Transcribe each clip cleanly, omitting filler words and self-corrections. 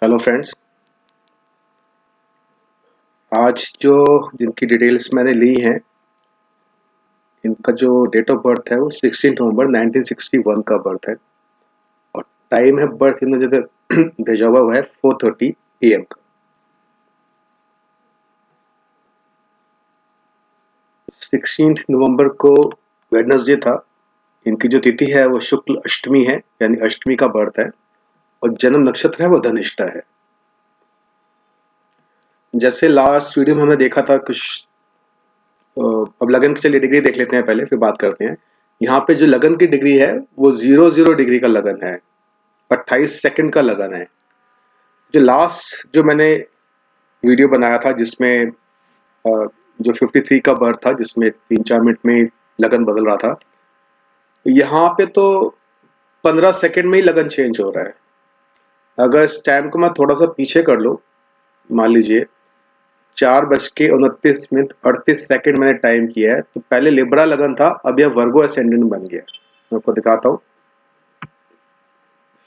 Hello friends. आज जो जिनकी डिटेल्स मैंने ली हैं, इनका जो डेट ऑफ बर्थ है वो 16 नवंबर 1961 का बर्थ है और टाइम है बर्थ इन्होंने जो भेजा हुआ वो है 4:30 AM का। 16 नवंबर को वेडनेसडे था। इनकी जो तिथि है वो शुक्ल अष्टमी है, यानी अष्टमी का बर्थ है और जन्म नक्षत्र है वो धनिष्ठा है। जैसे लास्ट वीडियो में हमने देखा था कुछ, अब लगन की चलिए डिग्री देख लेते हैं पहले, फिर बात करते हैं। यहाँ पे जो लगन की डिग्री है वो 00 डिग्री का लगन है, 28 सेकंड का लगन है। जो लास्ट जो मैंने वीडियो बनाया था जिसमें जो 53 का बर्थ था, जिसमें 3-4 मिनट में लगन बदल रहा था, तो यहाँ पे तो 15 सेकंड में ही लगन चेंज हो रहा है। अगर इस टाइम को मैं थोड़ा सा पीछे कर लूँ, मान लीजिए 4:29 मैंने टाइम किया है, तो पहले लिब्रा लगन था, अब यह वर्गो असेंडेंट बन गया। मैं आपको दिखाता हूँ।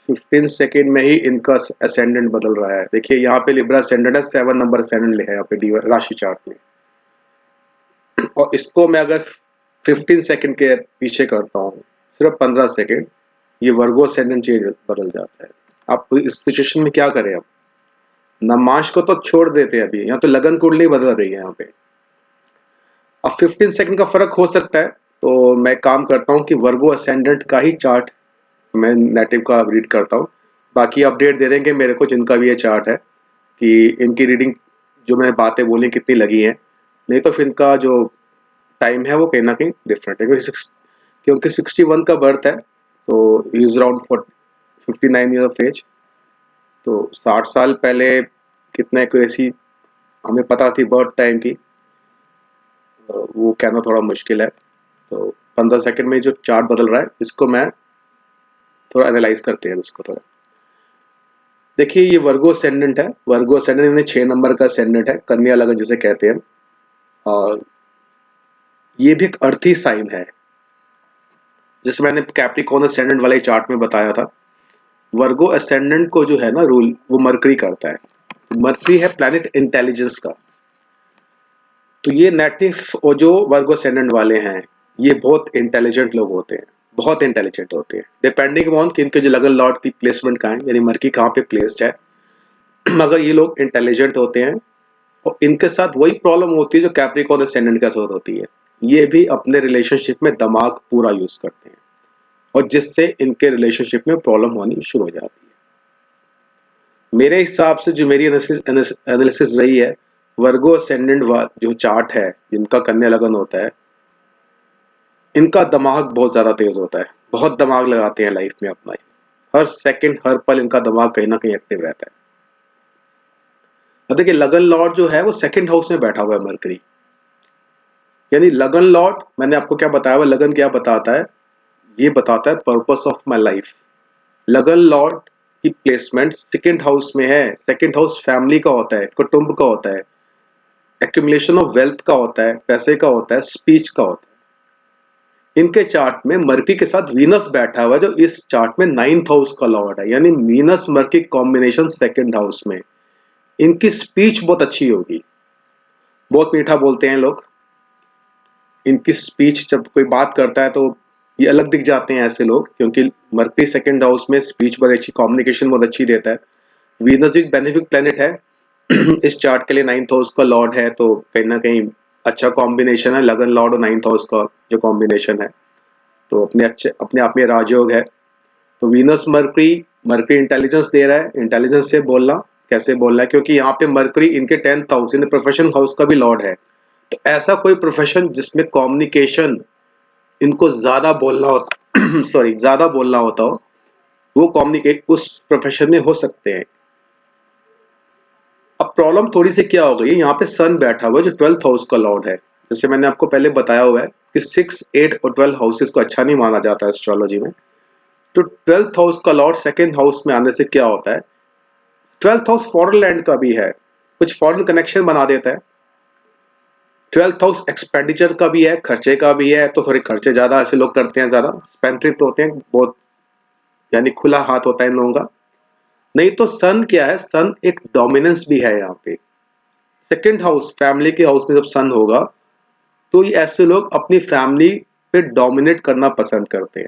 15 सेकेंड में ही इनका असेंडेंट बदल रहा है। देखिए यहाँ पे लिब्रा असेंडेंट है, 7 नंबर असेंडेंट लिखा है यहाँ पे राशि चार्ट में। और इसको मैं अगर 15 सेकंड के पीछे करता हूँ, सिर्फ 15 सेकंड, ये वर्गो असेंडेंट चेंज बदल जाता है। आप इस सिचुएशन में क्या करें? अब नमाज को तो छोड़ देते हैं, अभी यहाँ तो लगन कुंडली बदल रही है यहाँ पे। अब 15 सेकंड का फर्क हो सकता है, तो मैं काम करता हूँ कि वर्गो असेंडेंट का ही चार्ट मैं नेटिव का रीड करता हूँ। बाकी अपडेट दे देंगे मेरे को जिनका भी ये चार्ट है कि इनकी रीडिंग जो मैंने बातें बोली कितनी लगी हैं। नहीं तो फिर इनका जो टाइम है वो कहीं ना कहीं डिफरेंट है, क्योंकि 61 का बर्थ है, तो is around 59 year of age. तो 60 साल पहले कितना एक्यूरेसी हमें पता थी बर्थ टाइम की, वो कहना थोड़ा मुश्किल है। तो 15 सेकंड में जो चार्ट बदल रहा है, इसको मैं थोड़ा एनालाइज करते हैं इसको थोड़ा। देखिए ये वर्गो असेंडेंट है, वर्गो असेंडेंट यानी 6 नंबर का असेंडेंट है, कन्या लगन जिसे कहते हैं। और ये भी एक अर्थी साइन है, जैसे मैंने कैप्रिकॉर्न असेंडेंट वाले चार्ट में बताया था। वर्गो असेंडेंट को जो है ना रूल, वो मरकरी करता है। मरकरी है प्लैनेट इंटेलिजेंस का। तो ये नेटिव और जो वर्गो असेंडेंट वाले हैं, ये बहुत इंटेलिजेंट लोग होते हैं, बहुत इंटेलिजेंट होते हैं, डिपेंडिंग ऑन कि इनके जो लगन लॉर्ड की प्लेसमेंट कहाँ है, यानी मरकी कहाँ पे प्लेस्ड है। मगर ये लोग इंटेलिजेंट होते हैं और इनके साथ वही प्रॉब्लम होती है जो कैप्रिकॉर्न असेंडेंट के साथ होती है। ये भी अपने रिलेशनशिप में दिमाग पूरा यूज करते हैं और जिससे इनके रिलेशनशिप में प्रॉब्लम होनी शुरू हो जाती है। मेरे हिसाब से जो मेरी एनालिसिस रही है, वर्गो असेंडेंट जो चार्ट है, जिनका कन्या लगन होता है, इनका दिमाग बहुत ज्यादा तेज होता है, बहुत दिमाग लगाते हैं लाइफ में अपना। हर सेकंड हर पल इनका दिमाग कहीं ना कहीं एक्टिव रहता है। अब देखिए लगन लॉर्ड जो है वो सेकंड हाउस में बैठा हुआ है मरकरी, यानी लगन लॉर्ड, मैंने आपको क्या बताया हुआ, लगन क्या बताता है, ये बताता है पर्पस ऑफ माई लाइफ। लगन लॉर्ड की प्लेसमेंट सेकंड हाउस में है। सेकंड हाउस फैमिली का होता है, कुटुंब का होता है, एक्यूमुलेशन ऑफ वेल्थ का होता है, पैसे का होता है, स्पीच का होता है। इनके चार्ट में मर्की के साथ वीनस बैठा हुआ है, जो इस चार्ट में 9th हाउस का लॉर्ड है, यानी Venus murky combination second house में। इनकी स्पीच बहुत अच्छी होगी, बहुत मीठा बोलते हैं लोग। इनकी स्पीच जब कोई बात करता है तो ये अलग दिख जाते हैं ऐसे लोग, क्योंकि मर्करी सेकंड हाउस में स्पीच बहुत अच्छी, कम्युनिकेशन बहुत अच्छी देता है। वीनस एक बेनिफिक प्लेनेट है इस चार्ट के लिए, 9th हाउस का लॉर्ड है, तो कहीं ना कहीं अच्छा कॉम्बिनेशन है लगन लॉर्ड और 9th हाउस का जो कॉम्बिनेशन है, तो अपने आप में राजयोग है। तो वीनस मर्करी, मर्करी इंटेलिजेंस दे रहा है, इंटेलिजेंस से बोलना, कैसे बोलना है, क्योंकि यहाँ पे मर्करी इनके 10th हाउस यानी प्रोफेशन हाउस का भी लॉर्ड है। तो ऐसा कोई प्रोफेशन जिसमें कम्युनिकेशन इनको ज्यादा बोलना होता सॉरी ज्यादा बोलना होता हो, वो कम्युनिकेट उस प्रोफेशन में हो सकते हैं। अब प्रॉब्लम थोड़ी सी क्या हो गई है, यहाँ पे सन बैठा हुआ है जो 12th हाउस का लॉर्ड है। जैसे मैंने आपको पहले बताया हुआ है कि 6, 8 और 12 हाउसेस को अच्छा नहीं माना जाता एस्ट्रोलॉजी में। तो 12th हाउस का लॉर्ड सेकंड हाउस में आने से क्या होता है, 12th हाउस फॉरेन लैंड का भी है, कुछ फॉरेन कनेक्शन बना देता है। 12th हाउस एक्सपेंडिचर का भी है, खर्चे का भी है, तो थोड़े खर्चे ज्यादा ऐसे लोग करते हैं, ज्यादा स्पेंड्थ्रिफ्ट होते हैं बहुत, यानी खुला हाथ होता है इन लोगों का। नहीं तो सन क्या है, सन एक डोमिनेंस भी है यहाँ पे। सेकंड हाउस, फैमिली के हाउस में जब सन होगा तो ये ऐसे लोग अपनी फैमिली पे डोमिनेट करना पसंद करते हैं।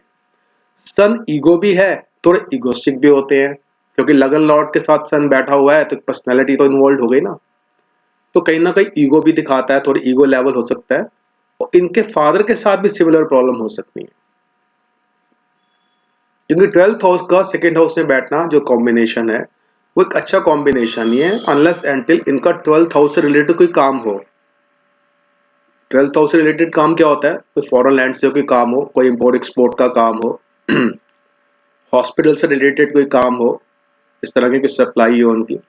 सन ईगो भी है, थोड़े इगोस्टिक भी होते हैं, क्योंकि लगन लॉर्ड के साथ सन बैठा हुआ है तो पर्सनैलिटी तो इन्वॉल्व हो गई ना, तो कहीं ना कहीं ईगो भी दिखाता है, थोड़ी ईगो लेवल हो सकता है। और इनके फादर के साथ भी सिमिलर प्रॉब्लम हो सकती है, क्योंकि 12th हाउस का सेकंड हाउस में बैठना जो कॉम्बिनेशन है वो एक अच्छा कॉम्बिनेशन नहीं है, अनलेस एंटिल इनका 12th हाउस से रिलेटेड कोई काम हो। 12th हाउस से रिलेटेड काम क्या होता है, कोई फॉरेन लैंड से कोई काम हो, कोई इंपोर्ट एक्सपोर्ट का काम हो, हॉस्पिटल से रिलेटेड कोई काम हो, इस तरह की कोई सप्लाई हो उनकी,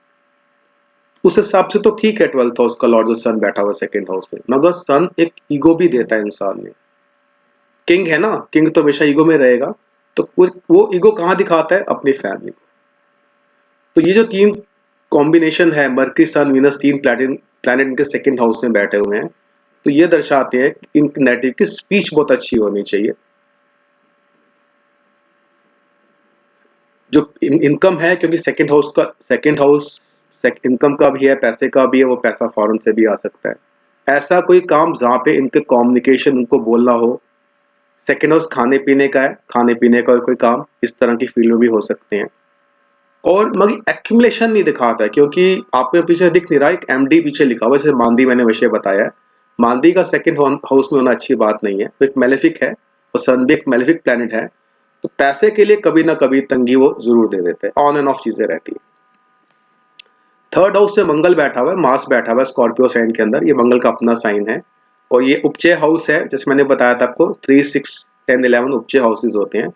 उस हिसाब से तो ठीक है 12th हाउस का लॉर्ड जो सन बैठा हुआ सेकंड हाउस में। मगर सन एक ईगो भी देता है इंसान में, किंग है ना, किंग तो हमेशा ईगो में रहेगा, तो वो ईगो कहाँ दिखाता है, अपनी फैमिली को। तो ये जो तीन कॉम्बिनेशन है, मरकरी सन वीनस, तीन प्लैनेट इनके सेकंड हाउस में बैठे हुए हैं, तो ये दर्शाते हैं कि इन नेटिव की स्पीच बहुत अच्छी होनी चाहिए। जो इनकम है, क्योंकि सेकंड हाउस इनकम का भी है, पैसे का भी है, वो पैसा फॉरेन से भी आ सकता है। ऐसा कोई काम जहाँ पे इनके कम्युनिकेशन, उनको बोलना हो। सेकंड हाउस खाने पीने का है, खाने पीने का कोई काम इस तरह की फील्ड में भी हो सकते हैं। और मगर एक्यूमुलेशन नहीं दिखाता है, क्योंकि आपके पीछे दिख नहीं रहा, एक एमडी पीछे लिखा हुआ है, जैसे मानदी मैंने विषय बताया है। मानदी का सेकंड हाउस में होना अच्छी बात नहीं है, तो एक मेलेफिक है और सन भी एक मेलेफिक प्लेनेट है, तो पैसे के लिए कभी ना कभी तंगी वो जरूर दे देते हैं, ऑन एंड ऑफ चीजें रहती है। थर्ड हाउस में मंगल बैठा हुआ है, मार्स बैठा हुआ है स्कॉर्पियो साइन के अंदर, ये मंगल का अपना साइन है। और ये उपचय हाउस है, जैसे मैंने बताया था आपको 3, 6, 10, 11 उपचय हाउसेज होते हैं।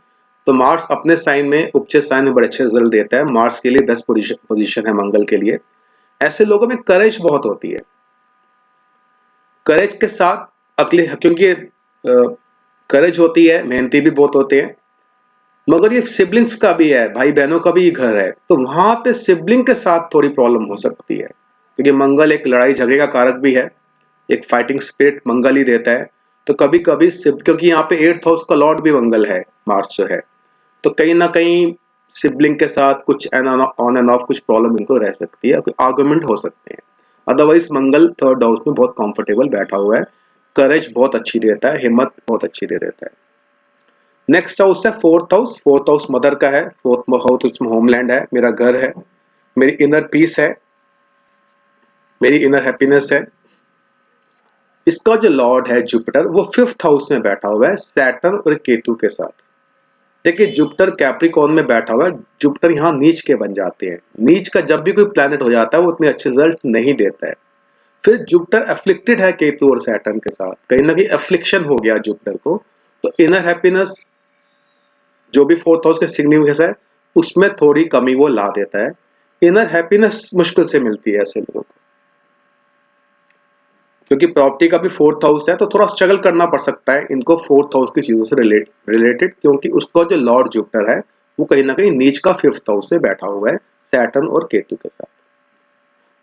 तो मार्स अपने साइन में, उपचय साइन में बड़े अच्छे रिजल्ट देता है, मार्स के लिए बेस्ट पोजीशन है मंगल के लिए। ऐसे लोगों में करेज बहुत होती है, करेज के साथ अगले, क्योंकि करेज होती है, मेहनती भी बहुत होते हैं, मगर ये सिबलिंग्स का भी है, भाई बहनों का भी घर है, तो वहां पे सिबलिंग के साथ थोड़ी प्रॉब्लम हो सकती है, क्योंकि मंगल एक लड़ाई झगड़े का कारक भी है, एक फाइटिंग स्पिरिट मंगल ही देता है। तो कभी कभी क्योंकि यहाँ पे 8th हाउस का लॉर्ड भी मंगल है, मार्स जो है, तो कहीं ना कहीं सिबलिंग के साथ कुछ ऑन एंड ऑफ कुछ प्रॉब्लम इनको रह सकती है, कोई आर्गुमेंट हो सकते हैं। अदरवाइज मंगल थर्ड हाउस में बहुत कंफर्टेबल बैठा हुआ है, करेज बहुत अच्छी देता है, हिम्मत बहुत अच्छी दे देता है। नेक्स्ट हाउस है fourth house, fourth house mother का है, फोर्थ हाउस उसमें होमलैंड है, मेरा घर है, मेरी इनर पीस है, मेरी इनर हैप्पीनेस है। इसका जो लॉर्ड है जुपिटर, वो 5th हाउस में बैठा हुआ है सैटर्न और केतु के साथ। देखिए जुपिटर कैप्रिकॉर्न में बैठा हुआ है, जुपिटर यहाँ नीच के बन जाते हैं, नीच का जब भी कोई प्लैनेट हो जाता है वो उतने अच्छे रिजल्ट नहीं देता है। फिर जुपिटर एफ्लिक्टेड है केतु और सैटर्न के साथ, कहीं ना कहीं एफ्लिक्शन हो गया जुपिटर को, तो इनर हैप्पीनेस जो भी 4th हाउस के सिग्निफिकेंस है उसमें थोड़ी कमी वो ला देता है। इनर हैप्पीनेस मुश्किल से मिलती है ऐसे लोगों को, क्योंकि प्रॉपर्टी का भी 4th हाउस है, तो थोड़ा स्ट्रगल करना पड़ सकता है इनको 4th हाउस की चीजों से रिलेटेड, क्योंकि उसका जो लॉर्ड जुपिटर है वो कहीं ना कहीं नीच का 5th हाउस में बैठा हुआ है सैटर्न और केतु के साथ।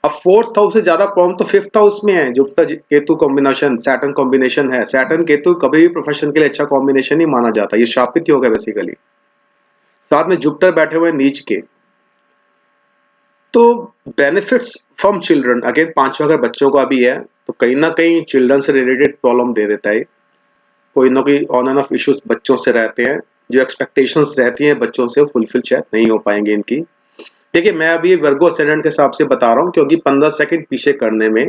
अब 4th हाउस से ज्यादा प्रॉब्लम तो 5th हाउस में है, Jupiter Ketu combination, Saturn combination है, सैटर्न केतु कभी भी प्रोफेशन के लिए अच्छा कॉम्बिनेशन नहीं माना जाता, ये शापित ही होगा बेसिकली। साथ में जुपिटर बैठे हुए नीच के, तो बेनिफिट्स फ्रॉम चिल्ड्रन, अगेन पांचवा घर बच्चों का भी है, तो कहीं ना कहीं चिल्ड्रन से रिलेटेड प्रॉब्लम दे देता है, कोई ना कोई ऑन एंड ऑफ इश्यूज बच्चों से रहते हैं, जो एक्सपेक्टेशंस रहती हैं बच्चों से फुलफिल शायद नहीं हो पाएंगे इनकी। देखिए मैं अभी वर्गो असेंडेंट के हिसाब से बता रहा हूँ, क्योंकि 15 सेकंड पीछे करने में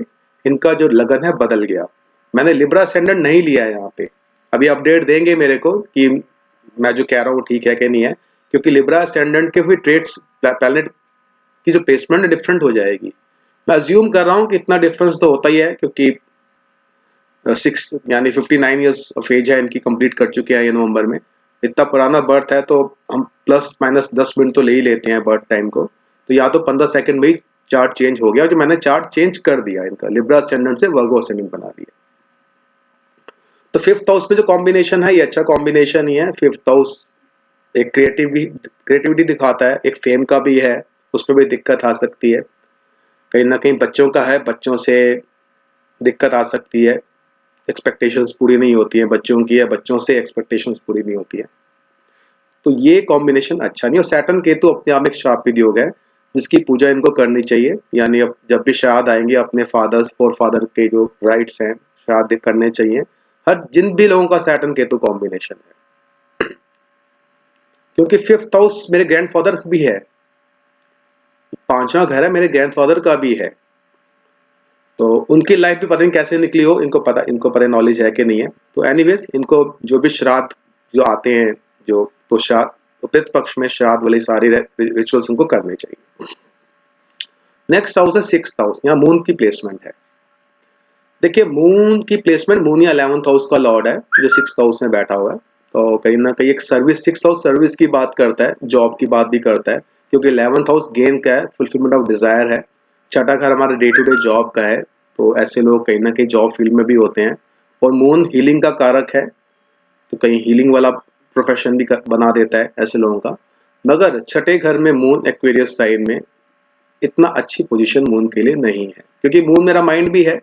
इनका जो लगन है बदल गया। मैंने लिब्रा असेंडेंट नहीं लिया है यहाँ पे, अभी अपडेट देंगे मेरे को कि मैं जो कह रहा हूँ ठीक है कि नहीं है, क्योंकि लिब्रा असेंडेंट के भी ट्रेड्स प्लैनेट की जो प्लेसमेंट डिफरेंट हो जाएगी। मैं अज्यूम कर रहा हूँ कि इतना डिफरेंस तो होता ही है, क्योंकि 6 यानी 59 ईयर्स ऑफ एज है इनकी, कंप्लीट कर चुके हैं ये नवंबर में, इतना पुराना बर्थ है, तो हम प्लस माइनस 10 मिनट तो ले ही लेते हैं बर्थ टाइम को, तो या तो 15 सेकंड में ही चार्ट चेंज हो गया, जो मैंने चार्ट चेंज कर दिया इनका, लिब्रा असेंडेंट से वर्गो असेंडेंट बना दिया। तो 5th हाउस में जो कॉम्बिनेशन है ये अच्छा कॉम्बिनेशन ही है। 5th हाउस एक क्रिएटिविटी दिखाता है, एक फेम का भी है, उसमें भी दिक्कत आ सकती है, कहीं ना कहीं बच्चों का है, बच्चों से दिक्कत आ सकती है, एक्सपेक्टेशंस पूरी नहीं होती है बच्चों की, या बच्चों से एक्सपेक्टेशंस पूरी नहीं होती है। तो ये कॉम्बिनेशन अच्छा नहीं। और सैटर्न केतु अपने आप में एक शापित योग है जिसकी पूजा इनको करनी चाहिए, यानी अब जब भी श्राद्ध आएंगे अपने फादर्स फोर फादर के जो राइट्स हैं श्राद्ध करने चाहिए हर जिन भी लोगों का सैटर्न केतु कॉम्बिनेशन है। क्योंकि 5th हाउस मेरे ग्रैंडफादर भी है, 5वां घर है मेरे ग्रैंडफादर का भी है, तो उनकी लाइफ भी पता नहीं कैसे निकली हो, इनको पता नॉलेज है कि नहीं है। तो एनीवेज इनको जो भी श्राद्ध जो आते हैं जो तो श्राद्ध तो पितृ पक्ष में श्राद्ध वाले सारे रिचुअल्स उनको करने चाहिए। नेक्स्ट हाउस है 6th हाउस, यहाँ मून की प्लेसमेंट है। देखिए मून की प्लेसमेंट, मून या 11th हाउस का लॉर्ड है जो 6th हाउस में बैठा हुआ है, तो कहीं ना कहीं एक सर्विस 6th हाउस सर्विस की बात करता है, जॉब की बात भी करता है, क्योंकि 11th हाउस गेन का है, फुलफिलमेंट ऑफ डिजायर है। छठा घर हमारा डे टू डे जॉब का है, तो ऐसे लोग कहीं ना कहीं जॉब फील्ड में भी होते हैं। और मून हीलिंग का कारक है, तो कहीं हीलिंग वाला प्रोफेशन भी बना देता है ऐसे लोगों का। मगर छठे घर में मून एक्वेरियस साइन में इतना अच्छी पोजीशन मून के लिए नहीं है, क्योंकि मून मेरा माइंड भी है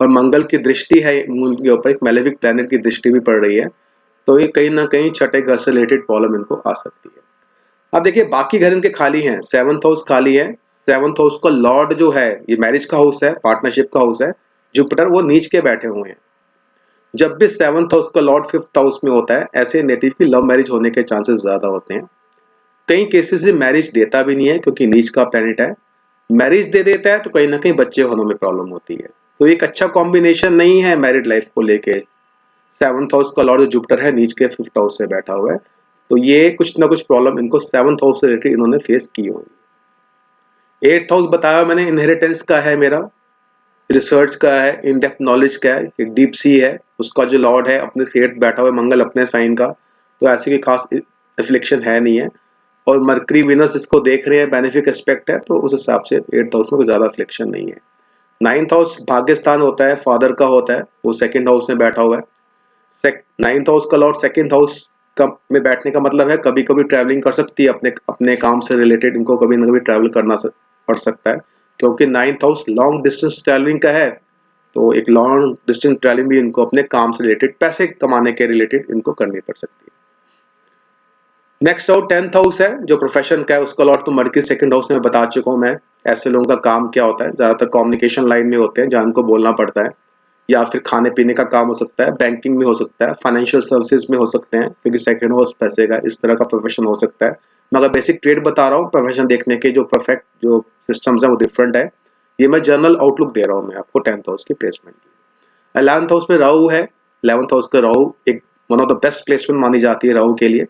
और मंगल की दृष्टि है मून के ऊपर, एक मेलेफिक प्लैनेट की दृष्टि भी पड़ रही है, तो ये कहीं ना कहीं छठे घर से रिलेटेड प्रॉब्लम इनको आ सकती है। अब देखिए बाकी घर इनके खाली हैं, 7th हाउस खाली है। 7th हाउस का लॉर्ड जो है ये मैरिज का हाउस है, पार्टनरशिप का हाउस है, जुपिटर वो नीच के बैठे हुए हैं। जब भी 7th हाउस का लॉर्ड 5th हाउस में होता है ऐसे नेटिव की लव मैरिज होने के चांसेस ज्यादा होते हैं। कई केसेस में मैरिज देता भी नहीं है क्योंकि नीच का प्लैनेट है, मैरिज दे देता है तो कहीं ना कहीं बच्चे होने में प्रॉब्लम होती है। तो एक अच्छा कॉम्बिनेशन नहीं है मैरिड लाइफ को लेके। 7th हाउस का लॉर्ड जो जुपिटर है नीच के 5th हाउस से बैठा हुआ है, तो ये कुछ ना कुछ प्रॉब्लम इनको 7th हाउस से रिलेटेड इन्होंने फेस की होगी। 8th हाउस बताया मैंने इनहेरिटेंस का है मेरा, रिसर्च का है, इन डेप्थ नॉलेज का है, एक डीप सी है, उसका जो लॉर्ड है अपने सेठ बैठा हुआ है मंगल अपने साइन का, तो ऐसी कोई खास एफ्लिक्शन है नहीं है। और मरकरी विनस इसको देख रहे हैं, बेनिफिक एस्पेक्ट है, तो उस हिसाब से 8th हाउस में कोई ज्यादा एफ्लिक्शन नहीं है। 9th हाउस भाग्य स्थान होता है, फादर का होता है, वो 2nd हाउस में बैठा हुआ है। 9th हाउस का लॉर्ड 2nd हाउस का में बैठने का मतलब है कभी कभी ट्रैवलिंग कर सकती है अपने अपने काम से रिलेटेड, इनको कभी ना कभी ट्रैवल करना पड़ सकता है, क्योंकि 9th house long distance travelling का है, तो एक लॉन्ग डिस्टेंस ट्रैवलिंग भी इनको अपने काम से रिलेटेड पैसे कमाने के रिलेटेड इनको करनी पड़ सकती है। नेक्स्ट हाउस 10th हाउस है जो प्रोफेशन का है, उसका लॉर्ड तो मर्क्यूरी 2nd हाउस में बता चुका हूं मैं। ऐसे लोगों का काम क्या होता है, ज्यादातर कम्युनिकेशन लाइन में होते हैं जहां उनको बोलना पड़ता है, या फिर खाने पीने का काम हो सकता है, बैंकिंग में हो सकता है, फाइनेंशियल सर्विसेज में हो सकते हैं, क्योंकि 2nd हाउस पैसे का इस तरह का प्रोफेशन हो सकता है। मैं अगर बेसिक ट्रेड बता रहा हूँ, प्रोफेशन देखने के जो परफेक्ट जो सिस्टम्स है वो डिफरेंट है। ये मैं जनरल आउटलुक दे रहा हूँ मैं आपको 10th हाउस की प्लेसमेंट की। 11th हाउस में राहु है, 11th हाउस का राहु एक one of the best placement मानी जाती है राहु के लिए,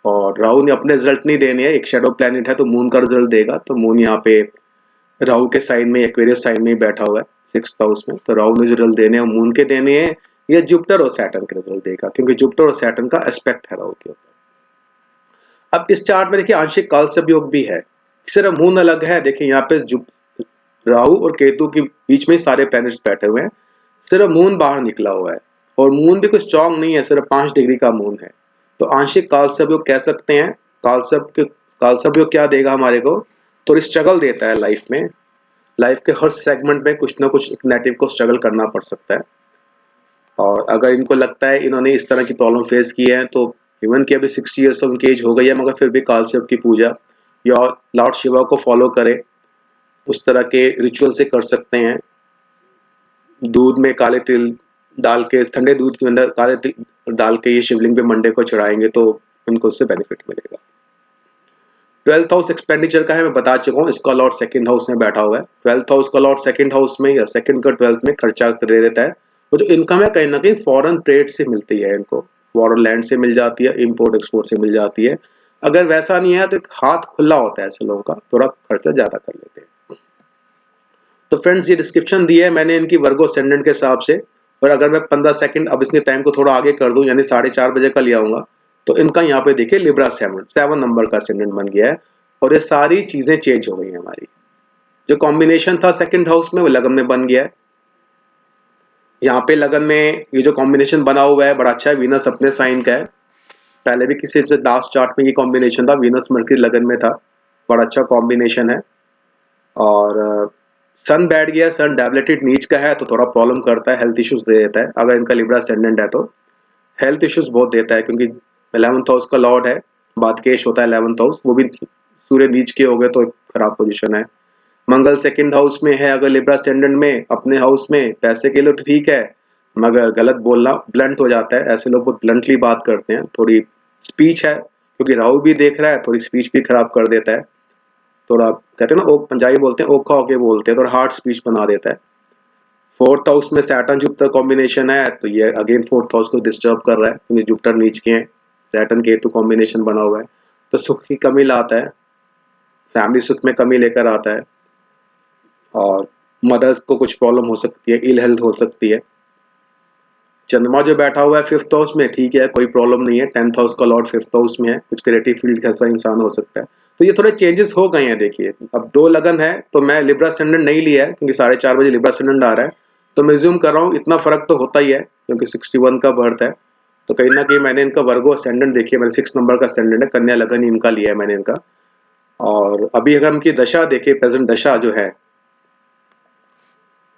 और राहु ने अपने रिजल्ट नहीं देने हैं, एक शेडो प्लैनेट है तो मून का रिजल्ट देगा, तो मून यहाँ पे राहु के साइन में एक्वेरियस साइन में ही बैठा हुआ है 6th हाउस में, तो राहु ने जो रिजल्ट देने हैं मून के देने हैं, या जुपिटर और सैटर्न के रिजल्ट देगा, क्योंकि जुपिटर और सैटर्न का एस्पेक्ट है राहु के ऊपर। अब इस चार्ट में देखिए आंशिक कालसर्प योग भी है, सिर्फ मून अलग है। देखिए यहाँ पे राहु और केतु के बीच में सारे प्लैनेट्स बैठे हुए हैं, सिर्फ मून बाहर निकला हुआ है, और मून भी कुछ स्ट्रॉन्ग नहीं है, सिर्फ 5 डिग्री का मून है, तो आंशिक कालसर्प योग कह सकते हैं। कालसर्प योग क्या देगा हमारे को, थोड़ी स्ट्रगल देता है लाइफ में, लाइफ के हर सेगमेंट में कुछ ना कुछ एक नेटिव को स्ट्रगल करना पड़ सकता है। और अगर इनको लगता है इन्होंने इस तरह की प्रॉब्लम फेस की है, तो इवन कि अभी 60 ईयर्स उनकी एज हो गई है, मगर फिर भी कालसर्प की पूजा या लॉर्ड शिवा को फॉलो करें, उस तरह के रिचुअल से कर सकते हैं। दूध में काले तिल डाल के, ठंडे दूध के अंदर काले तिल डाल के ये शिवलिंग पे मंडे को चढ़ाएंगे तो इनको उससे बेनिफिट मिलेगा। 12th हाउस एक्सपेंडिचर का है, मैं बता चुका हूँ, इसका लॉर्ड 2nd हाउस में बैठा हुआ है। 12th हाउस का लॉर्ड 2nd हाउस में या 2nd का 12th में खर्चा दे देता है। वो जो इनकम है कहीं ना कहीं फॉरेन ट्रेड से मिलती है इनको, फॉरेन लैंड से मिल जाती है, इम्पोर्ट एक्सपोर्ट से मिल जाती है। अगर वैसा नहीं है तो एक हाथ खुला होता है ऐसे लोगों का, थोड़ा खर्चा ज्यादा कर लेते हैं। तो फ्रेंड्स ये डिस्क्रिप्शन दी है मैंने इनकी वर्गो असेंडेंट के हिसाब से, और अगर मैं 15 सेकंड अब इसके टाइम को थोड़ा आगे कर दूं, यानी 4:30 बजे का ले आऊंगा, तो इनका यहाँ पे देखिए लिब्रा 7 नंबर का असेंडेंट बन गया है, और ये सारी चीजें चेंज हो गई हैं हमारी। जो कॉम्बिनेशन था 2nd हाउस में वो लगन में बन गया है। यहाँ पे लगन में ये जो कॉम्बिनेशन बना हुआ है बड़ा अच्छा है, वीनस अपने साइन का है, पहले भी किसी से लास्ट चार्ट में ये कॉम्बिनेशन था, वीनस मरकरी लगन में था, बड़ा अच्छा कॉम्बिनेशन है। और सन बैठ गया, सन डेबिलिटेड नीच का है तो थोड़ा प्रॉब्लम करता है, हेल्थ इश्यूज दे देता है। अगर इनका लिब्रा असेंडेंट है तो हेल्थ इश्यूज बहुत देता है, क्योंकि 11th हाउस का लॉर्ड है बाद केश होता है 11th हाउस, वो भी सूर्य नीच के हो गए तो खराब पोजीशन है। मंगल सेकंड हाउस में है अगर लिब्रा असेंडेंट में अपने हाउस में, पैसे के लिए तो ठीक है, मगर गलत बोलना ब्लंट हो जाता है, ऐसे लोग बहुत ब्लंटली बात करते हैं, थोड़ी स्पीच है क्योंकि राहु भी देख रहा है, थोड़ी स्पीच भी खराब कर देता है, थोड़ा कहते हैं ना पंजाबी बोलते हैं ओखा होके बोलते हैं, थोड़ा हार्ड स्पीच बना देता है। फोर्थ हाउस में सैटर्न जुपिटर कॉम्बिनेशन है तो ये अगेन फोर्थ हाउस को डिस्टर्ब कर रहा है क्योंकि जुपिटर नीच के हैं, सैटर्न केतु कॉम्बिनेशन बना हुआ है, तो सुख की कमी लाता है, फैमिली सुख में कमी लेकर आता है, और मदर्स को कुछ प्रॉब्लम हो सकती है, इल हेल्थ हो सकती है। चंद्रमा जो बैठा हुआ है फिफ्थ हाउस में, ठीक है कोई प्रॉब्लम नहीं है, 10th हाउस का लॉर्ड फिफ्थ हाउस में है, कुछ क्रिएटिव फील्ड कैसा इंसान हो सकता है, तो ये थोड़े चेंजेस हो गए हैं। देखिए अब 2 लगन है तो मैं लिब्रा असेंडेंट नहीं लिया है क्योंकि 4:30 बजे लिब्रा असेंडेंट आ रहा है, तो मैं ज्यूम कर रहा हूँ इतना फर्क तो होता ही है क्योंकि 61 का बर्थ है, तो कहीं ना कहीं मैंने इनका वर्गो असेंडेंट देखिए, मैंने 6 नंबर का असेंडेंट है, कन्या लगन ही इनका लिया है मैंने इनका। और अभी अगर इनकी दशा देखे, प्रेजेंट दशा जो है,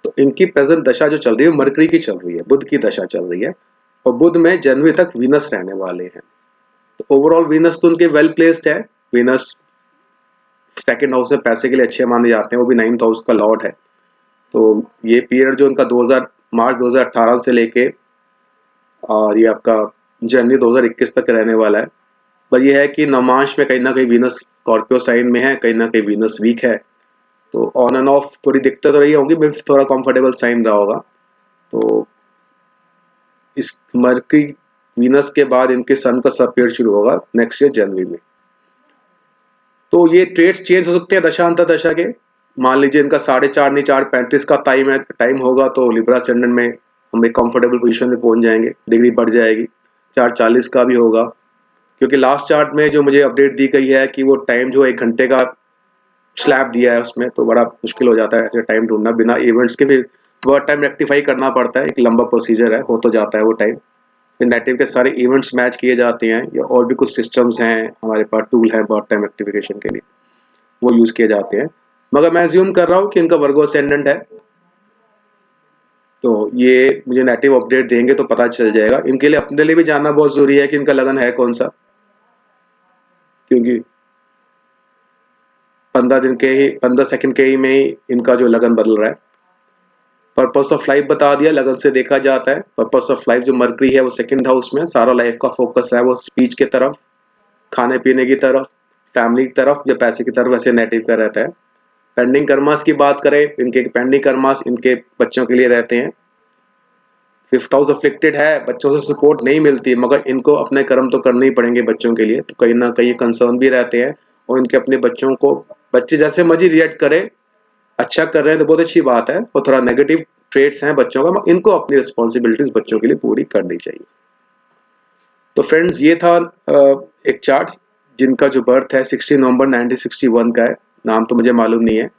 तो इनकी प्रेजेंट दशा जो चल रही है मरकरी की चल रही है, बुध की दशा चल रही है, और बुध में जनवरी तक वीनस रहने वाले हैं, तो ओवरऑल वीनस तो उनके वेल प्लेस्ड है। वीनस सेकंड हाउस में पैसे के लिए अच्छे माने जाते हैं, वो भी 9th हाउस का लॉर्ड है, तो ये पीरियड जो उनका 2000 मार्च 2018 से लेके और ये आपका जनवरी 2021 तक रहने वाला है। पर ये है कि नवमांश में कहीं ना कहीं वीनस स्कॉर्पियो साइन में है, कहीं ना कहीं वीनस वीक है, तो ऑन एंड ऑफ थोड़ी दिक्कत तो रही होगी, मैं थोड़ा कंफर्टेबल साइन रहा होगा। तो इस मरकरी वीनस के बाद इनके सन का सब पीरियड शुरू होगा नेक्स्ट ईयर जनवरी में, तो ये ट्रेड्स चेंज हो सकते हैं दशांतर दशा के। मान लीजिए इनका 4.5 नहीं 4:35 का टाइम होगा तो लिब्रा असेंडेंट में हम एक कंफर्टेबल पोजीशन में पहुंच जाएंगे, डिग्री बढ़ जाएगी। 4:40 का भी होगा क्योंकि लास्ट चार्ट में जो मुझे अपडेट दी गई है कि वो टाइम जो 1 घंटे का स्लैब दिया है उसमें, तो बड़ा मुश्किल हो जाता है ऐसे टाइम ढूंढना बिना इवेंट्स के, भी वह टाइम रेक्टिफाई करना पड़ता है, एक लंबा प्रोसीजर है, हो तो जाता है वो टाइम, फिर नेटिव के सारे इवेंट्स मैच किए जाते हैं, या और भी कुछ सिस्टम्स हैं हमारे पास, टूल है बर्थ टाइम रेक्टिफिकेशन के लिए, वो यूज किए जाते हैं। मगर मैं अज्यूम कर रहा हूँ कि इनका वर्गो असेंडेंट है, तो ये मुझे नेटिव अपडेट देंगे तो पता चल जाएगा। इनके लिए अपने लिए भी जानना बहुत जरूरी है कि इनका लगन है कौन सा, क्योंकि 15 सेकंड के ही में ही इनका जो लगन बदल रहा है। पर्पस ऑफ लाइफ बता दिया, लगन से देखा जाता है। पर्पस ऑफ लाइफ जो मरकरी है वो सेकंड हाउस में, सारा लाइफ का फोकस है वो स्पीच की तरफ, खाने पीने की तरफ, फैमिली की तरफ या पैसे की तरफ, वैसे नेटिव का रहता है। पेंडिंग कर्मास की बात करें, इनके पेंडिंग कर्मास इनके बच्चों के लिए रहते हैं। फिफ्थ हाउस अफ्लिक्टेड है, बच्चों से सपोर्ट नहीं मिलती, मगर इनको अपने कर्म तो करने ही पड़ेंगे बच्चों के लिए, तो कहीं ना कहीं कंसर्न भी रहते हैं, और इनके अपने बच्चों को, बच्चे जैसे मर्जी रिएक्ट करें, अच्छा कर रहे हैं तो बहुत अच्छी बात है, और थोड़ा नेगेटिव ट्रेट्स हैं बच्चों का, इनको अपनी रिस्पॉन्सिबिलिटीज बच्चों के लिए पूरी करनी चाहिए। तो फ्रेंड्स ये था एक चार्ट जिनका जो बर्थ है 16 नवंबर 1961 का है, नाम तो मुझे मालूम नहीं है,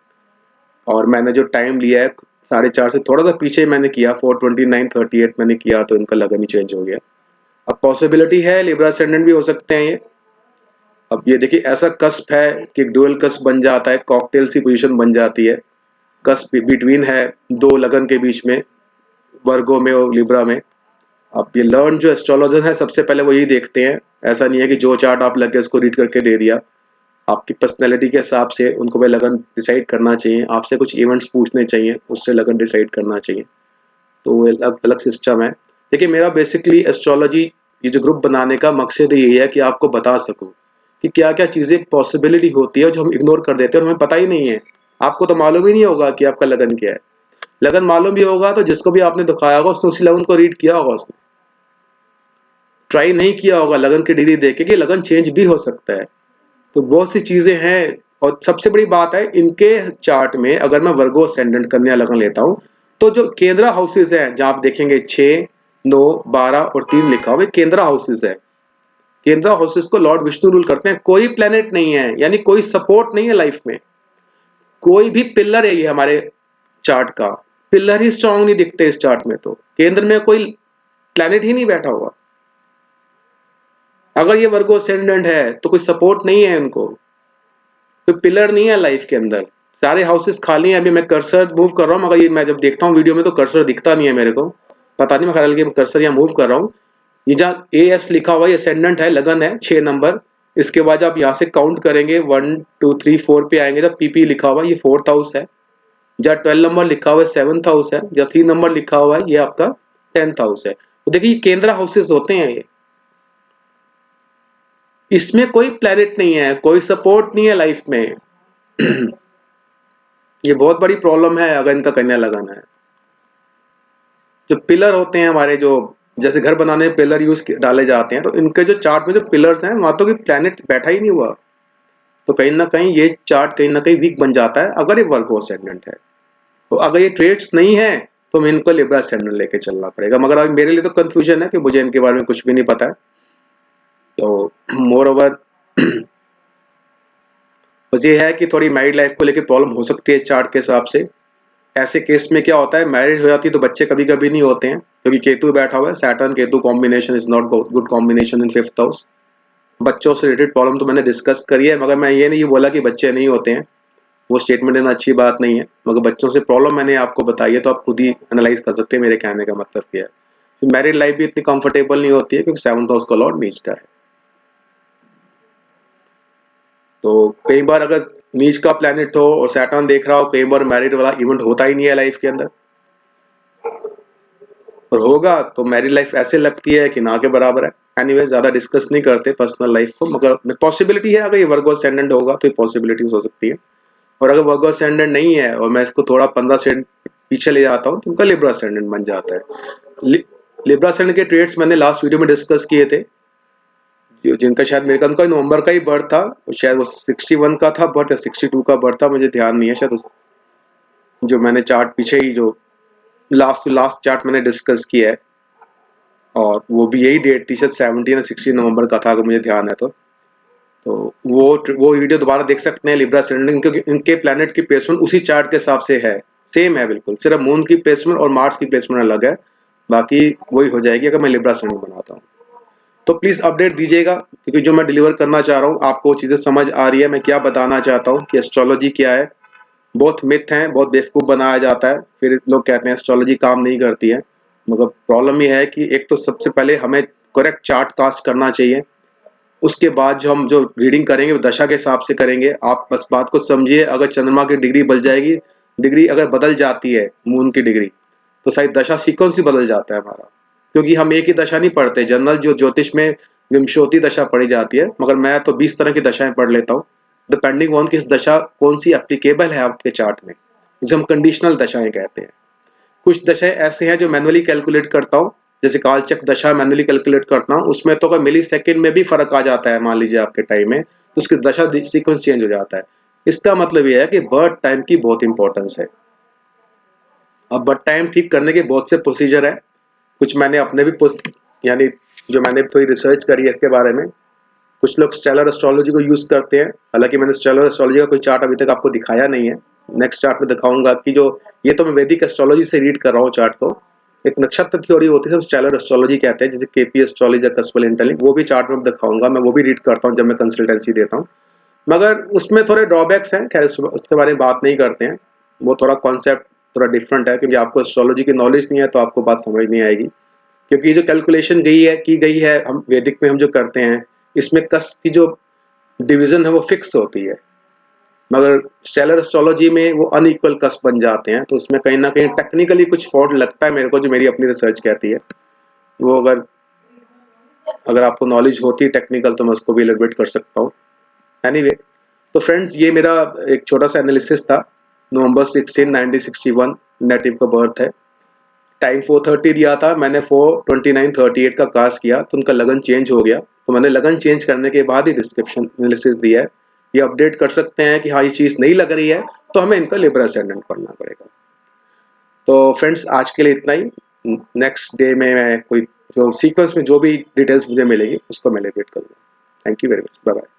और मैंने जो टाइम लिया है 4:30 से थोड़ा सा पीछे मैंने किया, 4:29:38 मैंने किया, तो इनका लगन ही चेंज हो गया। अब पॉसिबिलिटी है लिब्रा असेंडेंट भी हो सकते हैं ये। अब ये देखिए ऐसा कस्प है कि डुअल कस्प बन जाता है, कॉकटेल सी पोजीशन बन जाती है, कस्प बिटवीन है 2 लगन के बीच में, वर्गो में और लिब्रा में। अब ये लर्न जो एस्ट्रोलॉजर है सबसे पहले वो यही देखते हैं, ऐसा नहीं है कि जो चार्ट आप लग गया उसको रीड करके दे दिया, आपकी पर्सनैलिटी के हिसाब से उनको भाई लगन डिसाइड करना चाहिए, आपसे कुछ इवेंट्स पूछने चाहिए, उससे लगन डिसाइड करना चाहिए, तो वो अलग अलग सिस्टम है। देखिए मेरा बेसिकली एस्ट्रोलॉजी ये जो ग्रुप बनाने का मकसद यही है कि आपको बता सकूं कि क्या क्या चीजें पॉसिबिलिटी होती है जो हम इग्नोर कर देते हैं और हमें पता ही नहीं है। आपको तो मालूम ही नहीं होगा कि आपका लगन क्या है, लगन मालूम भी होगा तो जिसको भी आपने दिखाया होगा उसने उसी लगन को रीड किया होगा, उसने ट्राई नहीं किया होगा लगन की डिग्री देख के कि लगन चेंज भी हो सकता है। तो बहुत सी चीजें हैं, और सबसे बड़ी बात है इनके चार्ट में, अगर मैं वर्गो असेंडेंट कन्या लगन लेता हूं तो जो केंद्र हाउसेज हैं जहां आप देखेंगे 6, 9, 12 और 3 लिखा हुआ है, केंद्र हाउसेज है। केंद्र हाउसेज को लॉर्ड विष्णु रूल करते हैं, कोई प्लेनेट नहीं है, यानी कोई सपोर्ट नहीं है लाइफ में, कोई भी पिलर है ये हमारे चार्ट का, पिलर ही स्ट्रांग नहीं दिखते इस चार्ट में, तो केंद्र में कोई प्लेनेट ही नहीं बैठा हुआ। अगर ये वर्गो असेंडेंट है तो कोई सपोर्ट नहीं है इनको, तो पिलर नहीं है लाइफ के अंदर, सारे हाउसेस खाली हैं। अभी मैं कर्सर मूव कर रहा हूँ, मगर ये मैं जब देखता हूँ वीडियो में तो कर्सर दिखता नहीं है मेरे को, पता नहीं, मैं ख्याल कि कर्सर यहाँ मूव कर रहा हूँ। ये जहाँ AS लिखा हुआ है असेंडेंट है, लगन है 6 नंबर, इसके बाद आप यहाँ से काउंट करेंगे 1 2 3 4 पे आएंगे, जब पीपी लिखा हुआ है ये 4th हाउस है, जहाँ 12 नंबर लिखा हुआ है 7th हाउस है, जहाँ 3 नंबर लिखा हुआ है ये आपका 10th हाउस है। तो देखिए ये केंद्र हाउसेस होते हैं, ये इसमें कोई प्लैनेट नहीं है, कोई सपोर्ट नहीं है लाइफ में। ये बहुत बड़ी प्रॉब्लम है अगर इनका कन्या लगाना है। जो पिलर होते हैं हमारे, जो जैसे घर बनाने में पिलर डाले जाते हैं, तो इनके जो चार्ट में जो पिलर्स हैं वहां तो कोई प्लैनेट बैठा ही नहीं हुआ, तो कहीं ना कहीं ये चार्ट कहीं ना कहीं वीक बन जाता है अगर ये वर्गो असेंडेंट है। तो अगर ये ट्रेड्स नहीं है तो हमें इनको लिब्रा असेंडेंट लेके चलना पड़ेगा, मगर अभी मेरे लिए तो कंफ्यूजन है कि मुझे इनके बारे में कुछ भी नहीं पता है। तो मोर ओवर बस ये है कि थोड़ी मैरिड लाइफ को लेकर प्रॉब्लम हो सकती है इस चार्ट के हिसाब से। ऐसे केस में क्या होता है, मैरिज हो जाती है तो बच्चे कभी कभी नहीं होते हैं, क्योंकि केतु बैठा हुआ है, Saturn Ketu combination is not good combination in 5th house. बच्चों से रिलेटेड प्रॉब्लम तो मैंने डिस्कस करी है, मगर मैं ये नहीं बोला कि बच्चे नहीं होते हैं, वो स्टेटमेंट देना अच्छी बात नहीं है, मगर बच्चों से प्रॉब्लम मैंने आपको बताई है तो आप खुद ही एनालाइज कर सकते हैं मेरे कहने का मतलब क्या है। तो मैरिड लाइफ भी इतनी कंफर्टेबल नहीं होती है क्योंकि 7th हाउस का लॉर्ड नीच का है। तो कई बार अगर नीच का प्लैनेट हो और सैटर्न देख रहा हो, कई बार मैरिड वाला इवेंट होता ही नहीं है लाइफ के अंदर, और होगा तो मैरिड लाइफ ऐसे लगती है कि ना के बराबर है। एनीवे ज्यादा डिस्कस नहीं करते पर्सनल लाइफ को, मगर पॉसिबिलिटी है अगर ये वर्गो असेंडेंट होगा तो ये पॉसिबिलिटीज हो सकती है। और अगर वर्गो असेंडेंट नहीं है और मैं इसको थोड़ा 15 से पीछे ले जाता हूँ तो उनका लिब्रा असेंडेंट बन जाता है। लिब्रा असेंडेंट के ट्रेड्स मैंने लास्ट वीडियो में डिस्कस किए थे, जिनका शायद मेरे का उनका नवंबर का ही बर्थ था, शायद वो 61 का था बर्थ या 62 का बर्थ था, मुझे ध्यान नहीं है शायद जो मैंने चार्ट पीछे ही जो लास्ट लास्ट चार्ट मैंने डिस्कस किया है, और वो भी यही डेट थी शायद 17 या 16 नवंबर का था अगर मुझे ध्यान है तो वो वीडियो दोबारा देख सकते हैं लिब्रा असेंडेंट, क्योंकि इनके प्लैनेट की प्लेसमेंट उसी चार्ट के हिसाब से है, सेम है बिल्कुल, सिर्फ मून की प्लेसमेंट और मार्स की प्लेसमेंट अलग है, बाकी वही हो जाएगी अगर मैं लिब्रा असेंडेंट बनाता हूँ। तो प्लीज अपडेट दीजिएगा, क्योंकि जो मैं डिलीवर करना चाह रहा हूँ आपको चीजें समझ आ रही है, मैं क्या बताना चाहता हूँ कि एस्ट्रोलॉजी क्या है। बहुत मिथ हैं, बहुत बेवकूफ बनाया जाता है, फिर लोग कहते हैं एस्ट्रोलॉजी काम नहीं करती है, मगर प्रॉब्लम यह है कि एक तो सबसे पहले हमें करेक्ट चार्ट कास्ट करना चाहिए, उसके बाद जो रीडिंग करेंगे वो दशा के हिसाब से करेंगे। आप बस बात को समझिए, अगर चंद्रमा की डिग्री बदल जाएगी, डिग्री अगर बदल जाती है मून की डिग्री, तो शायद दशा सीक्वेंस ही बदल जाता है हमारा, क्योंकि हम एक ही दशा नहीं पढ़ते, जनरल जो ज्योतिष में विंशोती दशा पढ़ी जाती है, मगर मैं तो 20 तरह की दशाएं पढ़ लेता हूँ, डिपेंडिंग ऑन किस दशा कौन सी एप्लीकेबल है आपके चार्ट में, जिसे हम कंडीशनल दशाएं कहते हैं। कुछ दशाएं ऐसे हैं जो मैनुअली कैलकुलेट करता हूँ, जैसे कालचक्र दशा मैनुअली कैलकुलेट करता हूँ, उसमें तो अगर मिली सेकेंड में भी फर्क आ जाता है मान लीजिए आपके टाइम में, तो उसकी दशा सीक्वेंस चेंज हो जाता है। इसका मतलब यह है कि बर्थ टाइम की बहुत इंपॉर्टेंस है। अब बर्थ टाइम ठीक करने के बहुत से प्रोसीजर है, कुछ मैंने अपने भी यानी जो मैंने थोड़ी रिसर्च करी है इसके बारे में। कुछ लोग स्टेलर एस्ट्रोलॉजी को यूज करते हैं, हालांकि मैंने स्टेलर एस्ट्रोलॉजी का कोई चार्ट अभी तक आपको दिखाया नहीं है, नेक्स्ट चार्ट में दिखाऊंगा कि जो ये तो मैं वैदिक एस्ट्रोलॉजी से रीड कर रहा हूँ चार्ट को। एक नक्षत्र थ्योरी होती है स्टेलर एस्ट्रोलॉजी कहते हैं, जैसे केपी एस्ट्रोलॉजी या कस्पल इंटेलिंग, वो भी चार्ट में दिखाऊंगा, मैं वो भी रीड करता हूँ जब मैं कंसल्टेंसी देता हूँ, मगर उसमें थोड़े ड्रॉबैक्स हैं, खैर उसके बारे में बात नहीं करते हैं। वो थोड़ा कॉन्सेप्ट थोड़ा डिफरेंट है, क्योंकि आपको एस्ट्रोलॉजी की नॉलेज नहीं है तो आपको बात समझ नहीं आएगी, क्योंकि जो कैलकुलेशन की गई है हम वैदिक में हम जो करते हैं, इसमें कस्प की जो डिवीजन है वो फिक्स होती है, मगर स्टेलर एस्ट्रोलॉजी में वो अनइक्वल कस्प बन जाते हैं, तो उसमें कहीं ना कहीं टेक्निकली कुछ फॉल्ट लगता है मेरे को, जो मेरी अपनी रिसर्च कहती है। वो अगर अगर आपको नॉलेज होती है टेक्निकल तो मैं उसको भी एलिब्रेट कर सकता हूँ। एनीवे, तो फ्रेंड्स ये मेरा एक छोटा सा एनालिसिस था। नवंबर 16 1961 नेटिव का बर्थ है, टाइम 4:30 दिया था, मैंने 4:29:38 का कास्ट किया, तो उनका लगन चेंज हो गया, तो मैंने लगन चेंज करने के बाद ही डिस्क्रिप्शन एनालिसिस दिया है। ये अपडेट कर सकते हैं कि हाँ ये चीज नहीं लग रही है तो हमें इनका लिब्रा असेंडेंट पढ़ना पड़ेगा। तो फ्रेंड्स आज के लिए इतना ही, नेक्स्ट डे में मैं कोई जो सीक्वेंस में जो भी डिटेल्स मुझे मिलेगी उसको मैं एलिब्रेट करूंगा। Thank you very much, bye bye.